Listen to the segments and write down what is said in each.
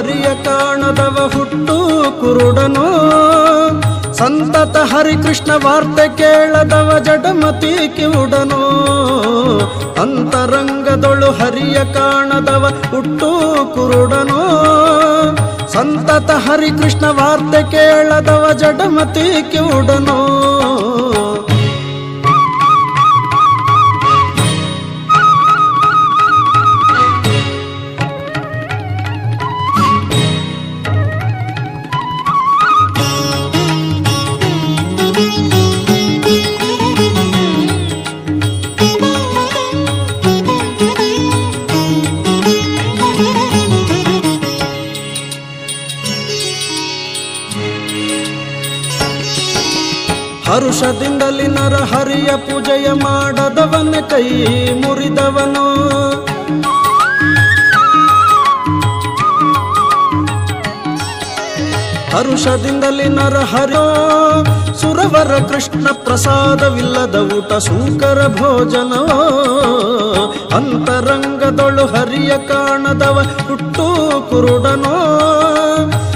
ಹರಿಯ ಕಾಣದವ ಹುಟ್ಟು ಕುರುಡನೋ. ಸಂತತ ಹರಿಕೃಷ್ಣ ವಾರ್ತೆ ಕೇಳದವ ಜಡಮತಿ ಕಿವುಡನೋ. ಅಂತರಂಗದೊಳು ಹರಿಯ ಕಾಣದವ ಹುಟ್ಟು ಕುರುಡನೋ. ಸಂತತ ಹರಿಕೃಷ್ಣ ವಾರ್ತೆ ಕೇಳದವ ಜಡಮತಿ ಕಿವುಡನೋ. ಹರುಷದಿಂದಲಿ ನರ ಹರಿಯ ಪೂಜೆಯ ಮಾಡದವನ ಕೈ ಮುರಿದವನು. ಹರುಷದಿಂದಲಿ ನರ ಹರಿಯೋ ಸುರವರ ಕೃಷ್ಣ ಪ್ರಸಾದವಿಲ್ಲದ ಊಟ ಸೂಕರ ಭೋಜನವೋ. ಅಂತರಂಗದೊಳು ಹರಿಯ ಕಾಣದವ ಹುಟ್ಟು ಕುರುಡನೋ.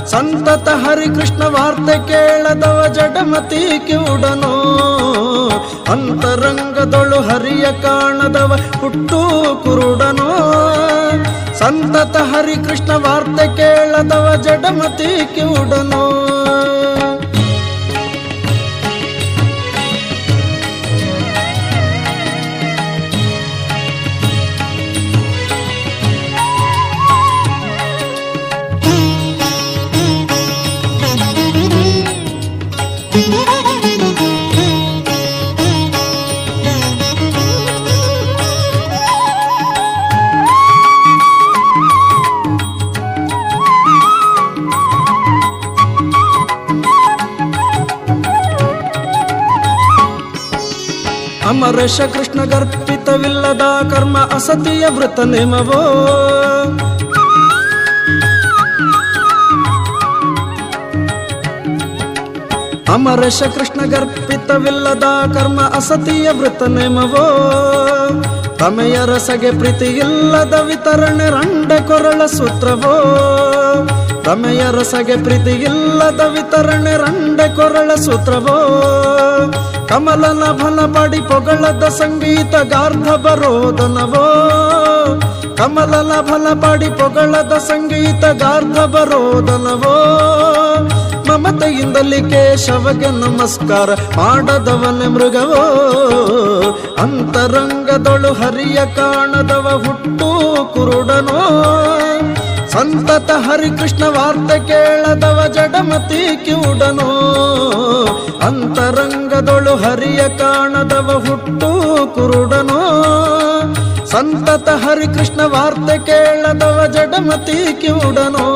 ಸಂತತ ಹರಿಕೃಷ್ಣ ವಾರ್ತೆ ಕೇಳದವ ಜಡಮತಿ ಕಿವುಡನೋ. ಅಂತರಂಗದೊಳು ಹರಿಯ ಕಾಣದವ ಹುಟ್ಟು ಕುರುಡನೋ. ಸಂತತ ಹರಿಕೃಷ್ಣ ವಾರ್ತೆ ಕೇಳದವ ಜಡಮತಿ ಕಿವುಡನೋ. ಅಮರೇಶ ಕೃಷ್ಣ ಗರ್ಪಿತವಿಲ್ಲದ ಕರ್ಮ ಅಸತಿಯ ವೃತ ನೇಮವೋ. ಅಮರೇಶ ಕೃಷ್ಣ ಗರ್ಪಿತವಿಲ್ಲದ ಕರ್ಮ ಅಸತಿಯ ವೃತ ನೇಮವೋ. ತಮೆಯ ರಸಗೆ ಪ್ರೀತಿಯಿಲ್ಲದ ವಿತರಣೆ ರಂಡ ಕೊರಳ ಸೂತ್ರವೋ. ತಮೆಯ ರಸಗೆ ಪ್ರೀತಿಯಿಲ್ಲದ ವಿತರಣೆ ರಂಡ ಕೊರಳ ಸೂತ್ರವೋ. ಕಮಲನ ಫಲ ಪಡಿ ಪೊಗಳದ ಸಂಗೀತ ಗಾರ್ಧ ಬರೋದನವೋ. ಕಮಲನ ಫಲ ಪಡಿ ಪೊಗಳದ ಸಂಗೀತ ಗಾರ್ಧ ಬರೋದನವೋ. ಮಮತೆಯಿಂದಲಿ ಕೇಶವಗೆ ನಮಸ್ಕಾರ ಮಾಡದವನೆ ಮೃಗವೋ. ಅಂತರಂಗದೊಳು ಹರಿಯ ಕಾಣದವ ಹುಟ್ಟು ಕುರುಡನೋ. ಸಂತತ ಹರಿಕೃಷ್ಣ ವಾರ್ತೆ ಕೇಳದವ ಜಡಮತಿ ಕಿವುಡನೋ. ಅಂತರಂಗದೊಳು ಹರಿಯ ಕಾಣದವ ಹುಟ್ಟು ಕುರುಡನೋ. ಸಂತತ ಹರಿಕೃಷ್ಣ ವಾರ್ತೆ ಕೇಳದವ ಜಡಮತಿ ಕಿವುಡನೋ.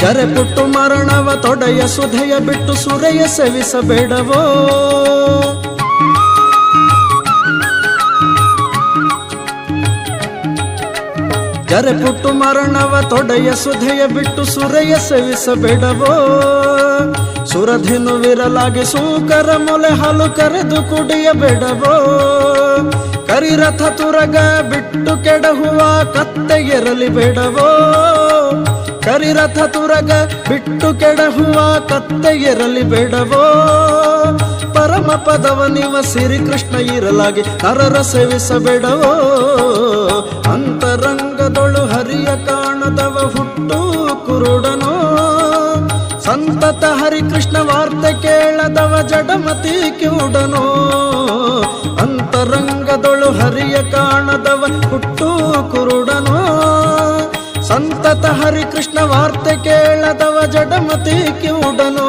ಗರೆ ಪುಟ್ಟು ಮರಣವ ತೊಡೆಯ ಸುಧೆಯ ಬಿಟ್ಟು ಸುರೆಯ ಸೇವಿಸಬೇಡವೋ. ಗರೆ ಪುಟ್ಟು ಮರಣವ ತೊಡೆಯ ಸುಧೆಯ ಬಿಟ್ಟು ಸುರೆಯ ಸೇವಿಸಬೇಡವೋ. ಸುರಧೆನುವಿರಲಾಗಿ ಸೂಕರ ಮೊಲೆ ಹಾಲು ಕರೆದು ಕುಡಿಯಬೇಡವೋ. ಕರಿರಥ ತುರಗ ಬಿಟ್ಟು ಕೆಡಹುವ ಕತ್ತೆ ಇರಲಿ ಬೇಡವೋ. ಕರಿರಥ ತುರಗ ಬಿಟ್ಟು ಕೆಡಹುವ ಕತ್ತೆ ಇರಲಿ ಬೇಡವೋ. ಪರಮ ಪದವ ನಿವ ಸಿರಿ ಕೃಷ್ಣ ಇರಲಾಗಿ ನರರ ಸೇವಿಸಬೇಡವೋ. ಅಂತರಂಗದೊಳು ಹರಿಯ ಕಾಣದವ ಹುಟ್ಟು ಕುರುಡನೋ. ಸಂತತ ಹರಿಕೃಷ್ಣ ವಾರ್ತೆ ಕೇಳದವ ಜಡಮತಿ ಕಿವುಡನೋ. ಅಂತರಂಗದೊಳು ಹರಿಯ ಕಾಣದವ ಹುಟ್ಟು ಕುರುಡನೋ. ಸಂತತ ಹರಿಕೃಷ್ಣ ವಾರ್ತೆ ಕೇಳದವ ಜಡಮತಿ ಕಿವುಡನೋ.